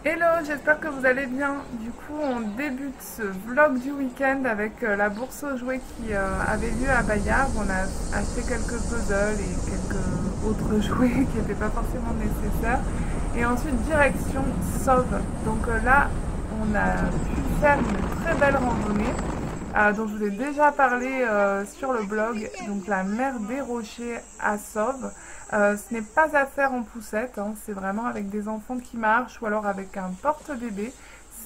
Hello, j'espère que vous allez bien. Du coup, on débute ce vlog du week-end avec la bourse aux jouets qui avait lieu à Bayard. On a acheté quelques puzzles et quelques autres jouets qui n'étaient pas forcément nécessaires. Et ensuite, direction Sauve. Donc là, on a pu faire une très belle randonnée dont je vous ai déjà parlé sur le blog. Donc la mer des Rochers à Sauve. Ce n'est pas à faire en poussette, hein, c'est vraiment avec des enfants qui marchent ou alors avec un porte-bébé.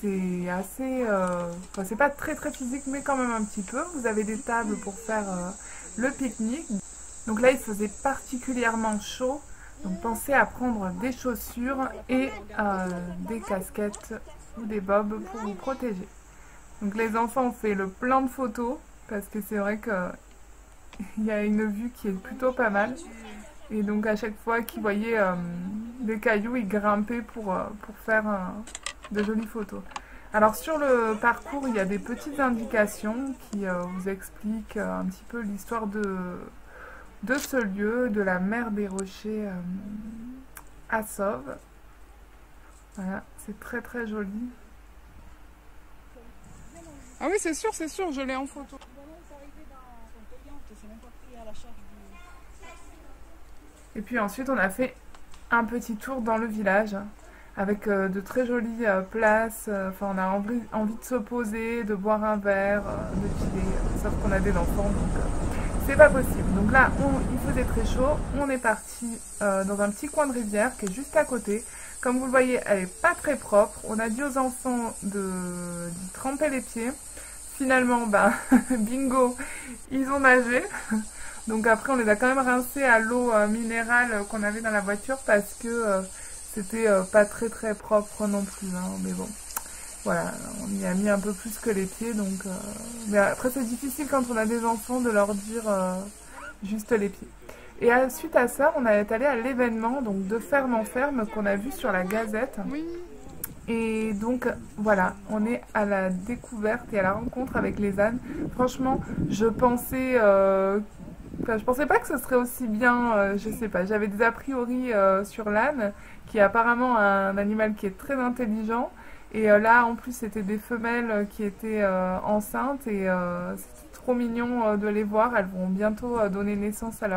C'est assez... enfin, c'est pas très physique, mais quand même un petit peu. Vous avez des tables pour faire le pique-nique. Donc là, il faisait particulièrement chaud. Donc pensez à prendre des chaussures et des casquettes ou des bobs pour vous protéger. Donc les enfants ont fait le plein de photos parce que c'est vrai qu'il y a une vue qui est plutôt pas mal. Et donc à chaque fois qu'ils voyaient des cailloux, ils grimpaient pour faire de jolies photos. Alors sur le parcours, il y a des petites indications qui vous expliquent un petit peu l'histoire de ce lieu, de la mer des Rochers à Sauve. Voilà, c'est très joli. Ah oui, c'est sûr, je l'ai en photo. Et puis ensuite, on a fait un petit tour dans le village avec de très jolies places. Enfin, on a envie de se poser, de boire un verre, de filer. Sauf qu'on a des enfants, donc c'est pas possible. Donc là, il faisait très chaud. On est parti dans un petit coin de rivière qui est juste à côté. Comme vous le voyez, elle est pas très propre. On a dit aux enfants d'y tremper les pieds. Finalement, ben, bingo, ils ont nagé. Donc après, on les a quand même rincés à l'eau minérale qu'on avait dans la voiture parce que c'était pas très propre non plus. Hein. Mais bon, voilà, on y a mis un peu plus que les pieds. Donc, mais après, c'est difficile quand on a des enfants de leur dire juste les pieds. Et suite à ça, on est allé à l'événement donc de ferme en ferme qu'on a vu sur la Gazette. Oui. Et donc voilà, on est à la découverte et à la rencontre avec les ânes. Franchement, je pensais pas que ce serait aussi bien, je sais pas, j'avais des a priori sur l'âne, qui est apparemment un animal qui est très intelligent. Et là, en plus, c'était des femelles qui étaient enceintes et c'était trop mignon de les voir. Elles vont bientôt donner naissance à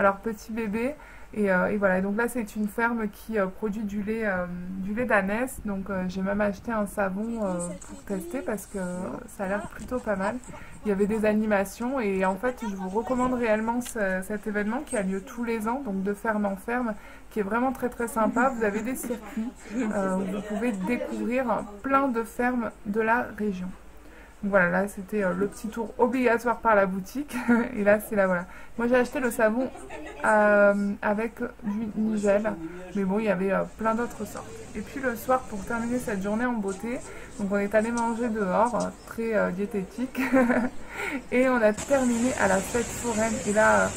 leur petit bébé. Et voilà, donc là c'est une ferme qui produit du lait d'ânesse, donc j'ai même acheté un savon pour tester parce que ça a l'air plutôt pas mal. Il y avait des animations et en fait je vous recommande réellement cet événement qui a lieu tous les ans, donc de ferme en ferme, qui est vraiment très sympa. Vous avez des circuits où vous pouvez découvrir plein de fermes de la région. Voilà, là c'était le petit tour obligatoire par la boutique. Et là c'est là, voilà. Moi j'ai acheté le savon avec du Nigel. Mais bon, il y avait plein d'autres sortes. Et puis le soir, pour terminer cette journée en beauté, donc on est allé manger dehors, très diététique. Et on a terminé à la fête foraine. Et là,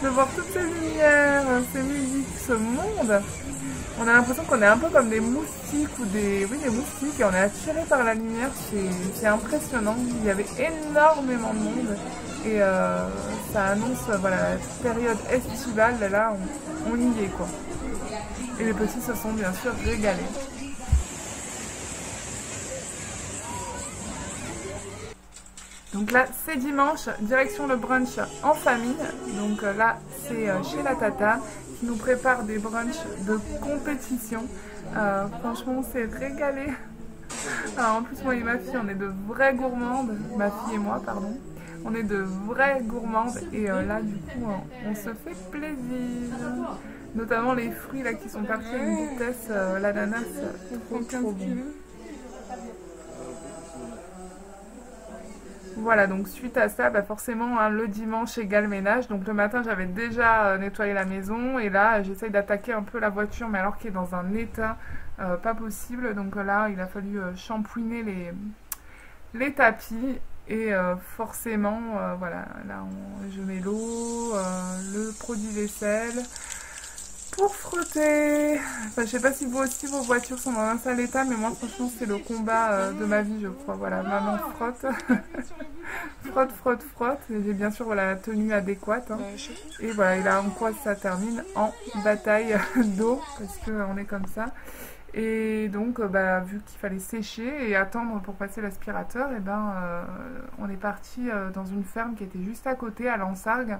de voir toutes ces lumières, ces musiques, ce monde, on a l'impression qu'on est un peu comme des moustiques ou des moustiques et on est attiré par la lumière, c'est impressionnant. Il y avait énormément de monde et ça annonce voilà, la période estivale, là on y est quoi. Et les petits se sont bien sûr régalés. Donc là c'est dimanche, direction le brunch en famille, donc là c'est chez la Tata qui nous prépare des brunchs de compétition. Franchement, on s'est régalé. En plus, moi et ma fille, on est de vraies gourmandes. Ma fille et moi, pardon. On est de vraies gourmandes. Et là, du coup, on se fait plaisir. Notamment les fruits là qui sont partis à une vitesse. L'ananas, trop bon. Voilà, donc suite à ça, bah forcément, hein, le dimanche égale ménage. Donc le matin, j'avais déjà nettoyé la maison. Et là, j'essaye d'attaquer un peu la voiture, mais alors qu'elle est dans un état pas possible. Donc là, il a fallu shampouiner les tapis. Et forcément, voilà, là, je mets l'eau, le produit vaisselle, pour frotter. Enfin, je sais pas si vous aussi vos voitures sont dans un sale état, mais moi franchement c'est le combat de ma vie, je crois. Voilà, maman frotte, frotte, frotte, frotte. Et j'ai bien sûr voilà, la tenue adéquate. Hein. Et voilà, et là en quoi ça termine en bataille d'eau, parce qu'on est comme ça. Et donc, bah, vu qu'il fallait sécher et attendre pour passer l'aspirateur, et ben, on est parti dans une ferme qui était juste à côté, à Lansargues.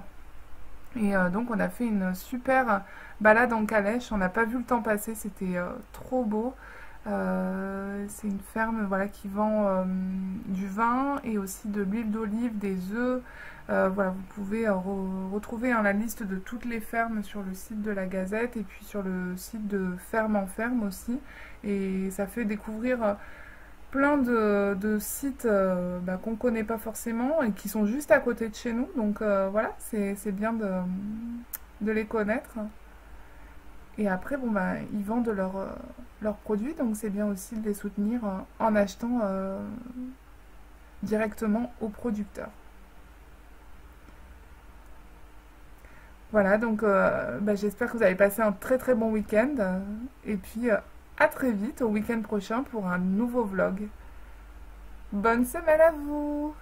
Et donc, on a fait une super balade en calèche. On n'a pas vu le temps passer, c'était trop beau. C'est une ferme voilà, qui vend du vin et aussi de l'huile d'olive, des œufs. Voilà, vous pouvez retrouver hein, la liste de toutes les fermes sur le site de la Gazette et puis sur le site de Ferme en Ferme aussi. Et ça fait découvrir plein de sites bah, qu'on ne connaît pas forcément et qui sont juste à côté de chez nous. Donc voilà, c'est bien de les connaître. Et après, bon, bah, ils vendent leurs produits, donc c'est bien aussi de les soutenir en achetant directement aux producteurs. Voilà, donc bah, j'espère que vous avez passé un très très bon week-end. Et puis à très vite, au week-end prochain pour un nouveau vlog. Bonne semaine à vous!